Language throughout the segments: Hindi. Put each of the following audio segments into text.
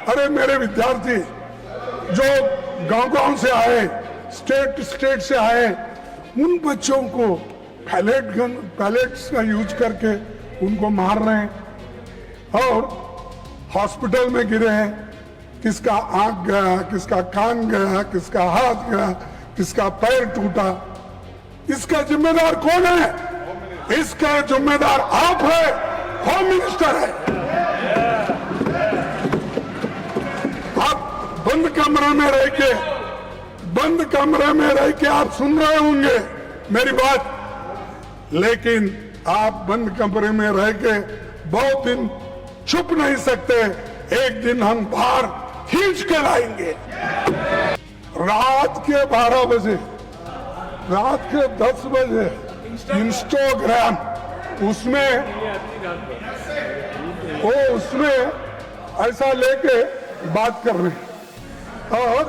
अरे मेरे विद्यार्थी जो गांव-गांव से आए, स्टेट से आए, उन बच्चों को पैलेट्स का यूज करके उनको मार रहे हैं और हॉस्पिटल में गिरे हैं। किसका आंख गया, किसका कान गया, किसका हाथ गया, किसका पैर टूटा। इसका जिम्मेदार कौन है? इसका जिम्मेदार आप है, होम मिनिस्टर है। आप बंद कमरे में रह के आप सुन रहे होंगे मेरी बात, लेकिन आप बंद कमरे में रह के बहुत दिन छुप नहीं सकते। एक दिन हम बाहर खींच के लाएंगे। रात के 12 बजे, रात के 10 बजे इंस्टाग्राम उसमें ऐसा लेके बात कर रहे हैं, और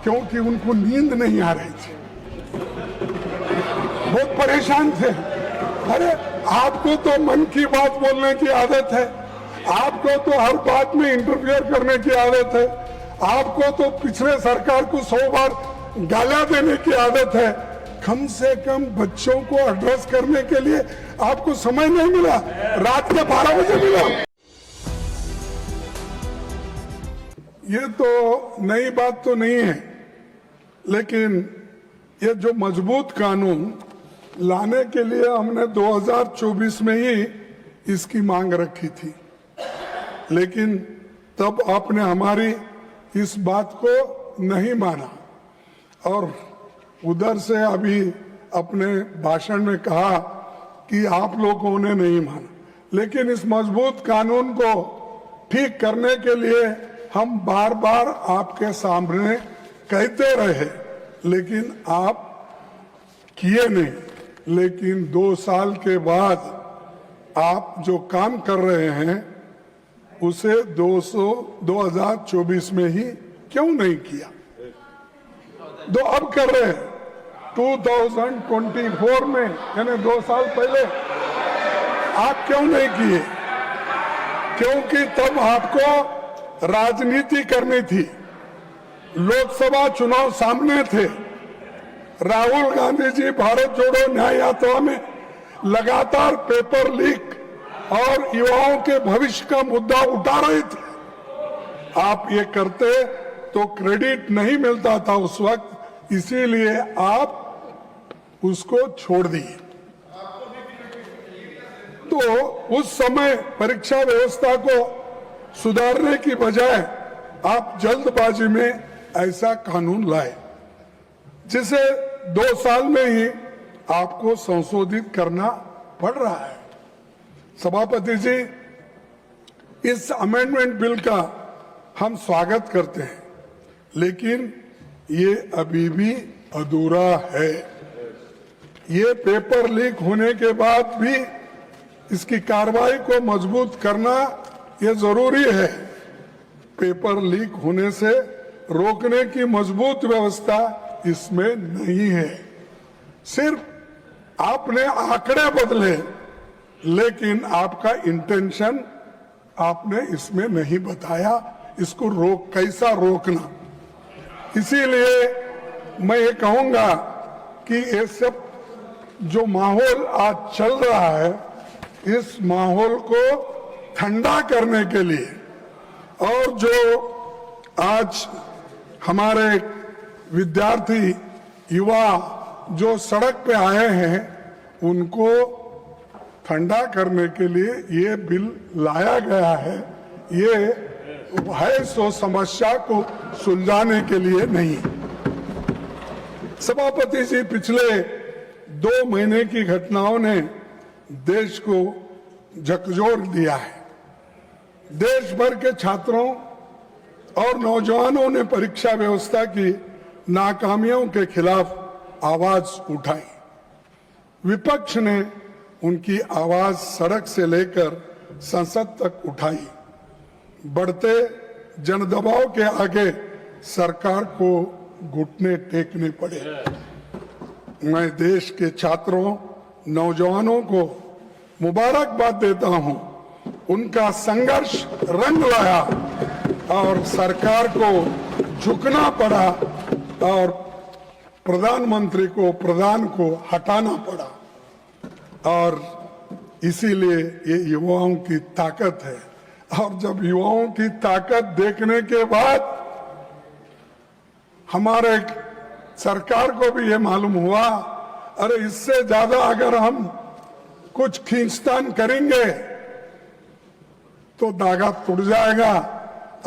क्योंकि उनको नींद नहीं आ रही थी, बहुत परेशान थे। अरे आपको तो मन की बात बोलने की आदत है, आपको तो हर बात में इंटरफियर करने की आदत है, आपको तो पिछले सरकार को 100 बार गालियां देने की आदत है। कम से कम बच्चों को एड्रेस करने के लिए आपको समय नहीं मिला, रात के 12 बजे मिला। ये तो नई बात तो नहीं है, लेकिन ये जो मजबूत कानून लाने के लिए हमने 2024 में ही इसकी मांग रखी थी, लेकिन तब आपने हमारी इस बात को नहीं माना और उधर से अभी अपने भाषण में कहा कि आप लोगों ने नहीं माना। लेकिन इस मजबूत कानून को ठीक करने के लिए हम बार बार आपके सामने कहते रहे, लेकिन आप किए नहीं। लेकिन 2 साल के बाद आप जो काम कर रहे हैं उसे 2024 में ही क्यों नहीं किया? तो अब कर रहे हैं 2024 में, यानी 2 साल पहले आप क्यों नहीं किए? क्योंकि तब आपको राजनीति करनी थी, लोकसभा चुनाव सामने थे। राहुल गांधी जी भारत जोड़ो न्याय यात्रा में लगातार पेपर लीक और युवाओं के भविष्य का मुद्दा उठा रहे थे। आप ये करते तो क्रेडिट नहीं मिलता था उस वक्त, इसीलिए आप उसको छोड़ दिए। तो उस समय परीक्षा व्यवस्था को सुधारने की बजाय आप जल्दबाजी में ऐसा कानून लाए, जिसे 2 साल में ही आपको संशोधित करना पड़ रहा है। सभापति जी, इस अमेंडमेंट बिल का हम स्वागत करते हैं, लेकिन ये अभी भी अधूरा है। ये पेपर लीक होने के बाद भी इसकी कार्रवाई को मजबूत करना ये जरूरी है। पेपर लीक होने से रोकने की मजबूत व्यवस्था इसमें नहीं है। सिर्फ आपने आंकड़े बदले, लेकिन आपका इंटेंशन आपने इसमें नहीं बताया, इसको कैसा रोकना। इसीलिए मैं ये कहूंगा कि ये सब जो माहौल आज चल रहा है, इस माहौल को ठंडा करने के लिए, और जो आज हमारे विद्यार्थी युवा जो सड़क पे आए हैं, उनको ठंडा करने के लिए ये बिल लाया गया है। ये है सो समस्या को सुलझाने के लिए नहीं। सभापति जी, पिछले 2 महीने की घटनाओं ने देश को झकझोर दिया है। देश भर के छात्रों और नौजवानों ने परीक्षा व्यवस्था की नाकामियों के खिलाफ आवाज उठाई। विपक्ष ने उनकी आवाज सड़क से लेकर संसद तक उठाई। बढ़ते जनदबाव के आगे सरकार को घुटने टेकने पड़े। मैं देश के छात्रों, नौजवानों को मुबारकबाद देता हूं। उनका संघर्ष रंग लाया और सरकार को झुकना पड़ा और प्रधानमंत्री को, प्रधान को हटाना पड़ा। और इसीलिए ये युवाओं की ताकत है। और जब युवाओं की ताकत देखने के बाद हमारे सरकार को भी ये मालूम हुआ, अरे इससे ज्यादा अगर हम कुछ खींचतान करेंगे तो धागा टूट जाएगा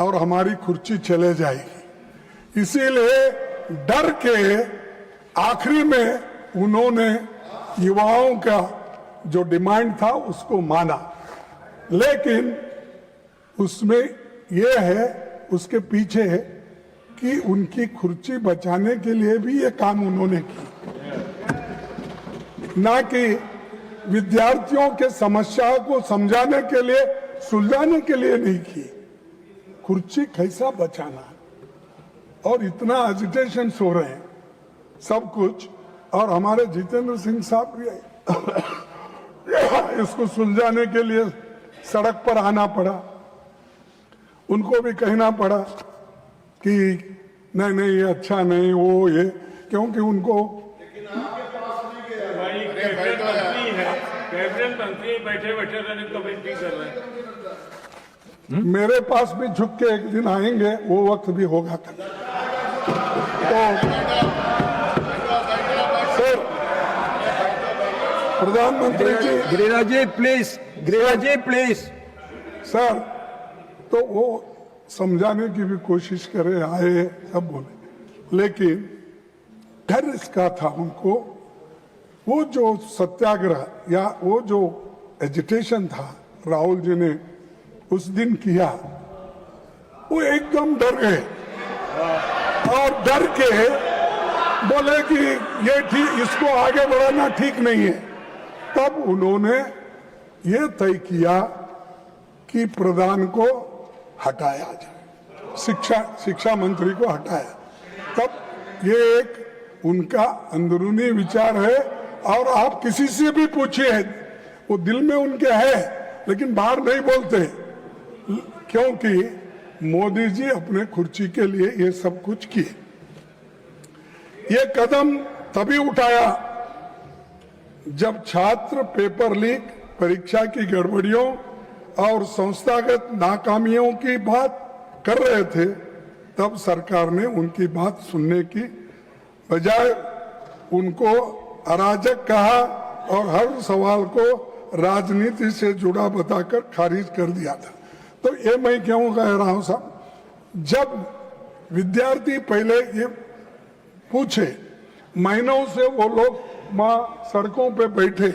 और हमारी कुर्सी चले जाएगी। इसीलिए डर के आखिरी में उन्होंने युवाओं का जो डिमांड था उसको माना, लेकिन उसमें यह है, उसके पीछे है कि उनकी कुर्सी बचाने के लिए भी ये काम उन्होंने की, ना कि विद्यार्थियों के समस्या को समझाने के लिए, सुलझाने के लिए नहीं की। कुर्सी कैसा बचाना, और इतना एजिटेशन हो रहे हैं सब कुछ। और हमारे जितेंद्र सिंह साहब भी इसको सुलझाने के लिए सड़क पर आना पड़ा, उनको भी कहना पड़ा कि नहीं नहीं ये अच्छा नहीं, वो ये, क्योंकि उनको बैठे बैठे कमेंट्री कर रहे हैं। मेरे पास भी झुक के एक दिन आएंगे, वो वक्त भी होगा। तो सर, प्रधानमंत्री ji, Giriraj ji please, Giriraj ji please. Sir, तो वो समझाने की भी कोशिश करे, आए, सब बोले, लेकिन डर इसका था उनको, वो जो सत्याग्रह या वो जो एजिटेशन था राहुल जी ने उस दिन किया, वो एकदम डर गए और डर के बोले कि ये ठीक, इसको आगे बढ़ाना ठीक नहीं है। तब उन्होंने ये तय किया कि प्रधान को हटाया जाए, शिक्षा मंत्री को हटाया। तब ये एक उनका अंदरूनी विचार है, और आप किसी से भी पूछिए, वो दिल में उनके है लेकिन बाहर नहीं बोलते, क्योंकि मोदी जी अपने कुर्सी के लिए ये सब कुछ किए। ये कदम तभी उठाया जब छात्र पेपर लीक, परीक्षा की गड़बड़ियों और संस्थागत नाकामियों की बात कर रहे थे। तब सरकार ने उनकी बात सुनने की बजाय उनको अराजक कहा और हर सवाल को राजनीति से जुड़ा बताकर खारिज कर दिया था। तो ये मैं क्यों कह रहा हूं साहब, जब विद्यार्थी पहले ये पूछे, महीनों से वो लोग वहां सड़कों पे बैठे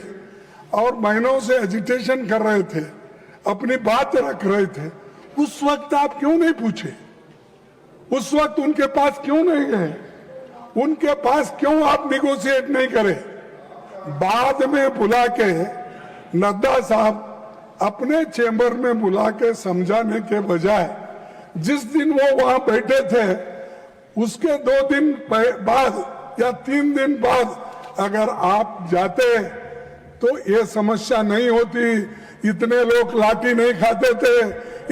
और महीनों से एजिटेशन कर रहे थे, अपनी बात रख रहे थे, उस वक्त आप क्यों नहीं पूछे? उस वक्त उनके पास क्यों नहीं गए? उनके पास क्यों आप निगोशिएट नहीं करे? बाद में बुला के नड्डा साहब अपने चेंबर में बुला के समझाने के बजाय, जिस दिन वो वहां बैठे थे उसके 2 दिन बाद या 3 दिन बाद अगर आप जाते तो ये समस्या नहीं होती, इतने लोग लाठी नहीं खाते थे,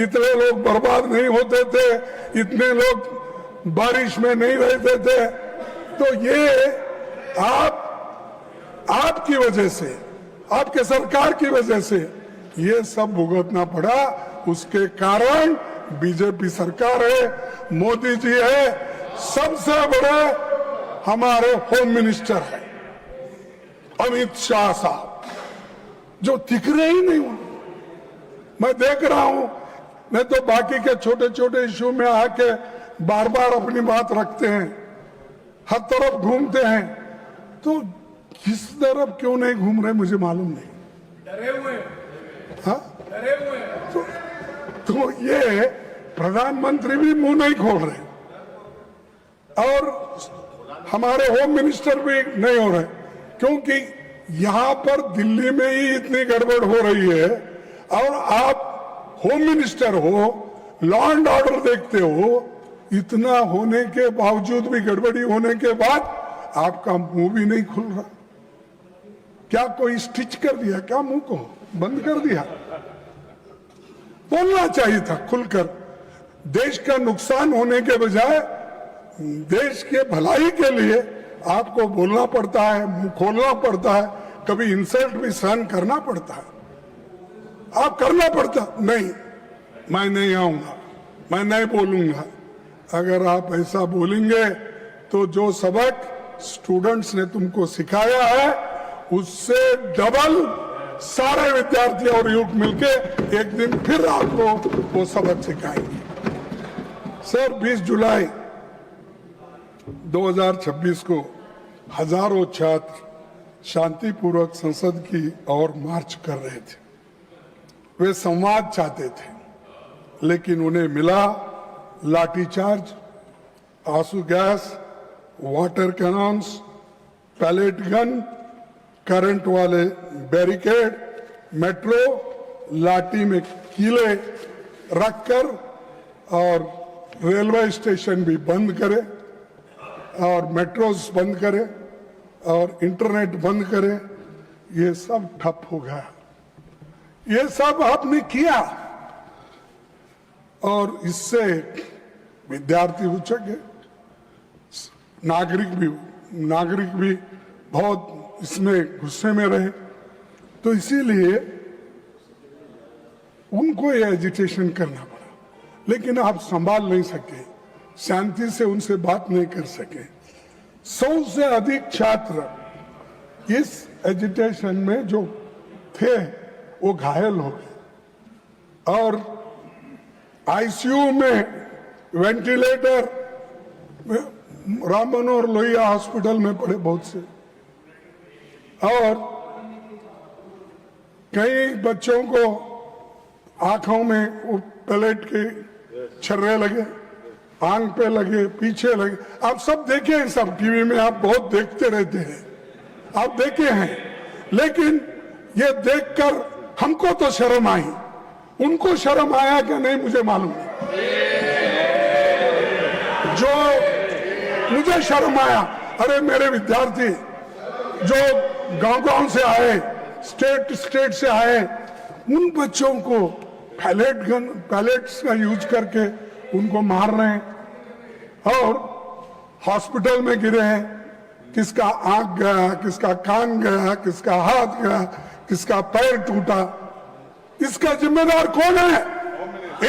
इतने लोग बर्बाद नहीं होते थे, इतने लोग बारिश में नहीं रहते थे। तो ये आपकी वजह से, आपके सरकार की वजह से ये सब भुगतना पड़ा। उसके कारण बीजेपी सरकार है, मोदी जी है, सबसे बड़े हमारे होम मिनिस्टर है अमित शाह साहब, जो दिख रहे ही नहीं। मैं देख रहा हूं, नहीं तो बाकी के छोटे छोटे इश्यू में आके बार बार अपनी बात रखते हैं, हर तरफ घूमते हैं। तो किस तरफ क्यों नहीं घूम रहे मुझे मालूम नहीं। डरे हुए, हाँ, डरे हुए। तो ये प्रधानमंत्री भी मुंह नहीं खोल रहे और हमारे होम मिनिस्टर भी नहीं हो रहे, क्योंकि यहां पर दिल्ली में ही इतनी गड़बड़ हो रही है और आप होम मिनिस्टर हो, लॉ एंड ऑर्डर देखते हो, इतना होने के बावजूद भी, गड़बड़ी होने के बाद आपका मुंह भी नहीं खुल रहा। क्या कोई स्टिच कर दिया क्या? मुंह को बंद कर दिया? बोलना चाहिए था खुलकर। देश का नुकसान होने के बजाय देश के भलाई के लिए आपको बोलना पड़ता है, मुंह खोलना पड़ता है, कभी इंसल्ट भी सहन करना पड़ता है। आप करना पड़ता नहीं, मैं नहीं आऊंगा, मैं नहीं बोलूंगा। अगर आप ऐसा बोलेंगे तो जो सबक स्टूडेंट्स ने तुमको सिखाया है उससे डबल सारे विद्यार्थी और युवक मिलके एक दिन फिर आपको वो सबक सिखाएंगे। सर, 20 जुलाई 2026 को हजारों छात्र शांतिपूर्वक संसद की ओर मार्च कर रहे थे। वे संवाद चाहते थे, लेकिन उन्हें मिला लाठीचार्ज, आंसू gas, water cannons, pellet gun, current वाले बैरिकेड, मेट्रो लाठी में कीले रखकर और रेलवे स्टेशन भी बंद करे और मेट्रोस बंद करे और इंटरनेट बंद करे। ये सब ठप हो गया। ये सब आपने किया और इससे विद्यार्थी उचक गए, नागरिक भी बहुत इसमें गुस्से में रहे। तो इसीलिए उनको ये एजिटेशन करना पड़ा, लेकिन आप संभाल नहीं सके, शांति से उनसे बात नहीं कर सके। 100 से अधिक छात्र इस एजिटेशन में जो थे वो घायल हो गए और आईसीयू में वेंटिलेटर राम मनोहर लोहिया हॉस्पिटल में पड़े बहुत से, और कई बच्चों को आंखों में वो पैलेट के छर्रे लगे, आंख पे लगे, पीछे लगे। आप सब देखे हैं, सब टीवी में आप बहुत देखते रहते हैं, आप देखे हैं। लेकिन ये देखकर हमको तो शर्म आई, उनको शर्म आया कि नहीं मुझे मालूम नहीं। जो मुझे शर्म आया, अरे मेरे विद्यार्थी जो गांव से आए, स्टेट से आए, उन बच्चों को पैलेट्स का यूज करके उनको मार रहे हैं और हॉस्पिटल में गिरे हैं। किसका आंख गया, किसका कान गया, किसका हाथ गया, किसका पैर टूटा। इसका जिम्मेदार कौन है?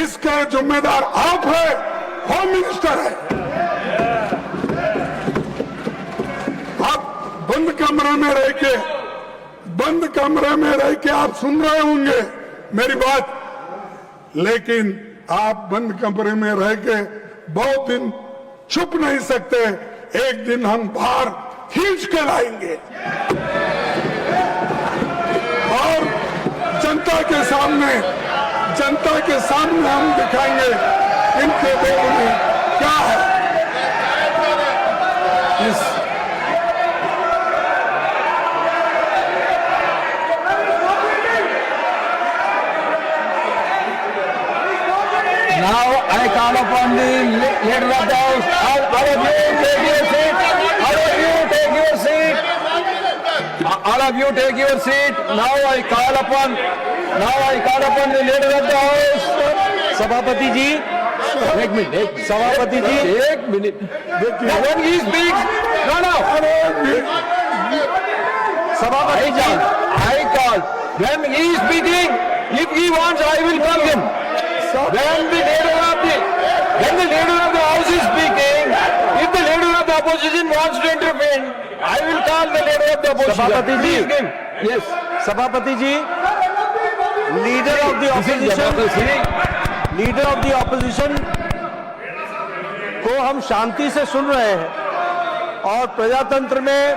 इसका जिम्मेदार आप है, होम मिनिस्टर है। आप बंद कमरे में रह के आप सुन रहे होंगे मेरी बात, लेकिन आप बंद कमरे में रह के बहुत दिन छुप नहीं सकते। एक दिन हम बाहर खींच के लाएंगे और जनता के सामने हम दिखाएंगे इनके दिलों में क्या है। Now I call upon the leader of the house. All of you take your seat. All of you take your seat. All of you take your seat. Now I call upon the leader of the house. सभापति जी, एक मिनट, सभापति जी, एक minute. When he speaks, no. सभापति जी, I call. When he is speaking, if he wants, I will call him. When the leader of the house is speaking, if the leader of the opposition wants to intervene, I will call the leader of the opposition. सभापति जी, yes, सभापति जी, leader of the opposition को हम शांति से सुन रहे हैं और प्रजातंत्र में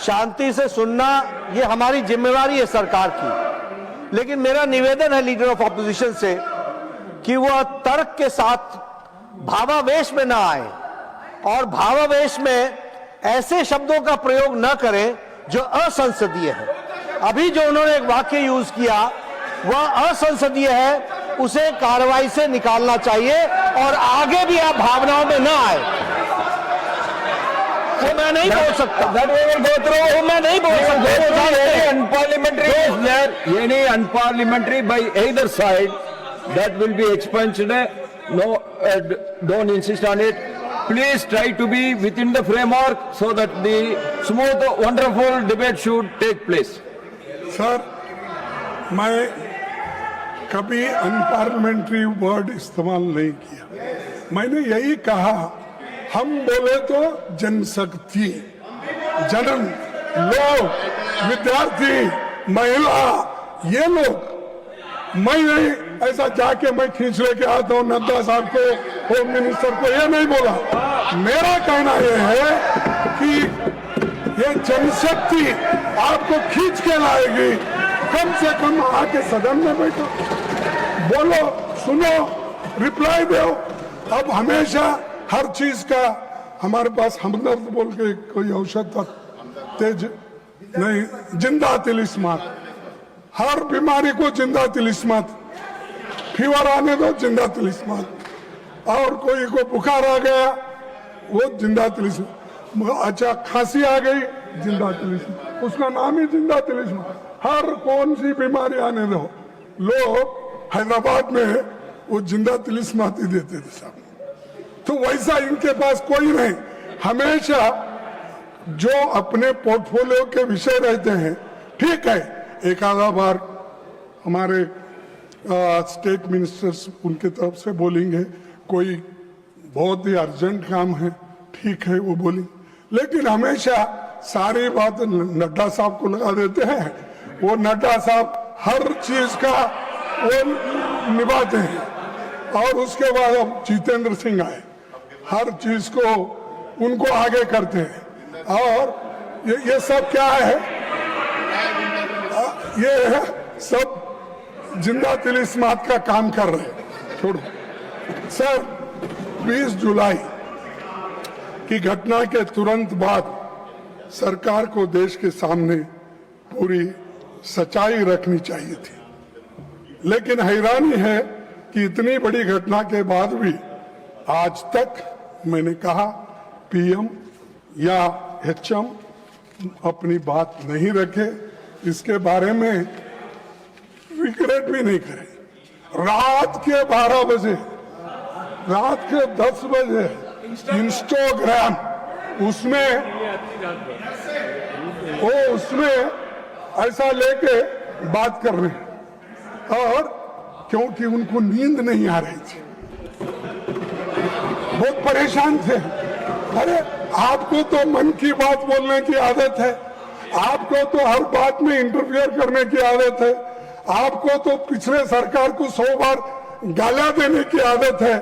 शांति से सुनना ये हमारी जिम्मेवारी है सरकार की। लेकिन मेरा निवेदन है लीडर ऑफ ऑपोजिशन से कि वह तर्क के साथ भावावेश में ना आए और भावावेश में ऐसे शब्दों का प्रयोग न करें जो असंसदीय है। अभी जो उन्होंने एक वाक्य यूज किया वह असंसदीय है, उसे कार्रवाई से निकालना चाहिए और आगे भी आप भावनाओं में ना आए। वो मैं नहीं बोल सकता, वो मैं नहीं बोल सकता। Any unparliamentary by either side that will be expunged no, don't insist on it. Please try to be within the framework so that the smooth, wonderful debate should take place. Sir, मैं कभी अनपार्लियामेंट्री वर्ड इस्तेमाल नहीं किया। मैंने यही कहा, हम बोले तो जनशक्ति, जनन, लोग, विद्यार्थी, महिला, ये लोग, मैं नहीं ऐसा जाके मैं खींच लेके आता हूँ नड्डा साहब को, होम मिनिस्टर को, ये नहीं बोला। मेरा कहना ये है कि ये जनशक्ति आपको खींच के लाएगी। कम से कम आके सदन में बैठो, बोलो, सुनो, रिप्लाई दो। अब हमेशा हर चीज का हमारे पास हमदर्द बोल के कोई औषध था, तेज नहीं, जिंदा तिलिस्मात, हर बीमारी को जिंदा तिलिस्मात, फीवर आने दो जिंदा तिलिस्मात, और कोई को बुखार आ गया वो जिंदा तिलिस्मात, अच्छा खांसी आ गई जिंदा तिलिस्मात, उसका नाम ही जिंदा तिलिस्मात। हर कौन सी बीमारी आने दो, लोग हैदराबाद में वो जिंदा तिलिस्मात ही देते थे साहब। तो वैसा इनके पास कोई नहीं, हमेशा जो अपने पोर्टफोलियो के विषय रहते हैं, ठीक है, एक आधा बार हमारे स्टेट मिनिस्टर्स उनके तरफ से बोलेंगे, कोई बहुत ही अर्जेंट काम है, ठीक है वो बोलेंगे, लेकिन हमेशा सारी बात नड्डा साहब को लगा देते हैं। वो नड्डा साहब हर चीज का वो निभाते हैं। और उसके बाद अब जितेंद्र सिंह आए, हर चीज को उनको आगे करते हैं। और ये सब क्या है, ये सब जिंदा तिलिस्मात का काम कर रहे हैं। छोड़ो सर, 20 जुलाई की घटना के तुरंत बाद सरकार को देश के सामने पूरी सच्चाई रखनी चाहिए थी, लेकिन हैरानी है कि इतनी बड़ी घटना के बाद भी आज तक मैंने कहा पीएम या एचएम अपनी बात नहीं रखे, इसके बारे में रिग्रेट भी नहीं करे। रात के 12 बजे, रात के 10 बजे इंस्टाग्राम उसमें ऐसा लेके बात कर रहे हैं, और क्योंकि उनको नींद नहीं आ रही थी, बहुत परेशान थे। अरे आपको तो मन की बात बोलने की आदत है, आपको तो हर बात में इंटरफियर करने की आदत है, आपको तो पिछले सरकार को 100 बार गालियां देने की आदत है।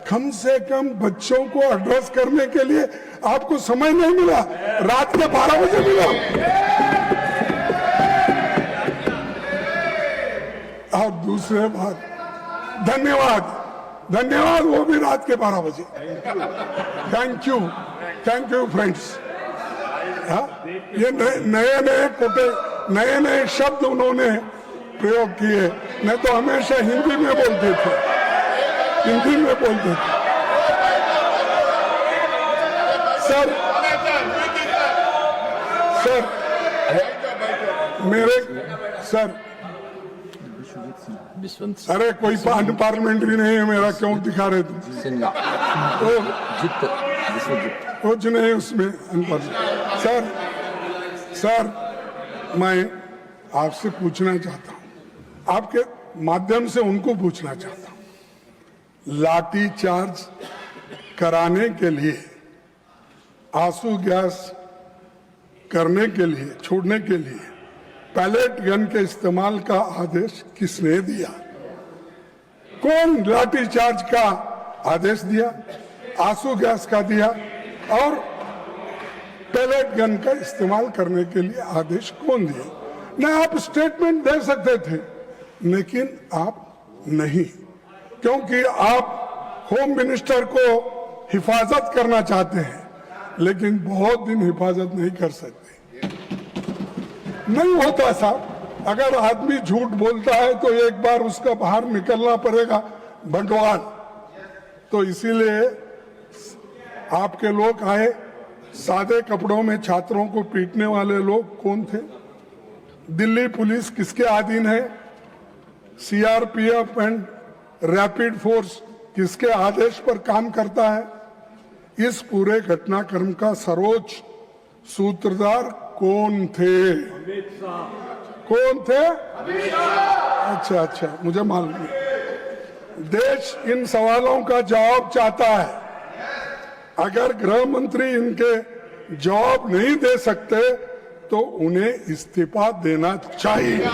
कम से कम बच्चों को एड्रेस करने के लिए आपको समय नहीं मिला, रात के 12 बजे मिला। और दूसरे बात, धन्यवाद वो भी रात के 12 बजे। Thank you friends. ये नए शब्द उन्होंने प्रयोग किए, नहीं तो हमेशा हिंदी में बोलते थे। सर अरे कोई पार्लियामेंट्री नहीं है मेरा, क्यों दिखा रहे तुम? कुछ नहीं उसमें। सर मैं आपसे पूछना चाहता हूं, आपके माध्यम से उनको पूछना चाहता हूं, लाठी चार्ज कराने के लिए, आंसू गैस करने के लिए, छोड़ने के लिए पैलेट गन के इस्तेमाल का आदेश किसने दिया? कौन लाठी चार्ज का आदेश दिया, आंसू गैस का दिया, और पैलेट गन का इस्तेमाल करने के लिए आदेश कौन दिया? ना आप स्टेटमेंट दे सकते थे, लेकिन आप नहीं, क्योंकि आप होम मिनिस्टर को हिफाजत करना चाहते हैं, लेकिन बहुत दिन हिफाजत नहीं कर सकते। नहीं होता साहब, अगर आदमी झूठ बोलता है तो एक बार उसका बाहर निकलना पड़ेगा बंटवाल। तो इसीलिए आपके लोग आए, सादे कपड़ों में छात्रों को पीटने वाले लोग कौन थे? दिल्ली पुलिस किसके अधीन है? सीआरपीएफ एंड रैपिड फोर्स किसके आदेश पर काम करता है? इस पूरे घटनाक्रम का सर्वोच्च सूत्रधार कौन थे? कौन थे? अच्छा अच्छा, मुझे मालूम नहीं। देश इन सवालों का जवाब चाहता है। अगर गृह मंत्री इनके जवाब नहीं दे सकते तो उन्हें इस्तीफा देना चाहिए।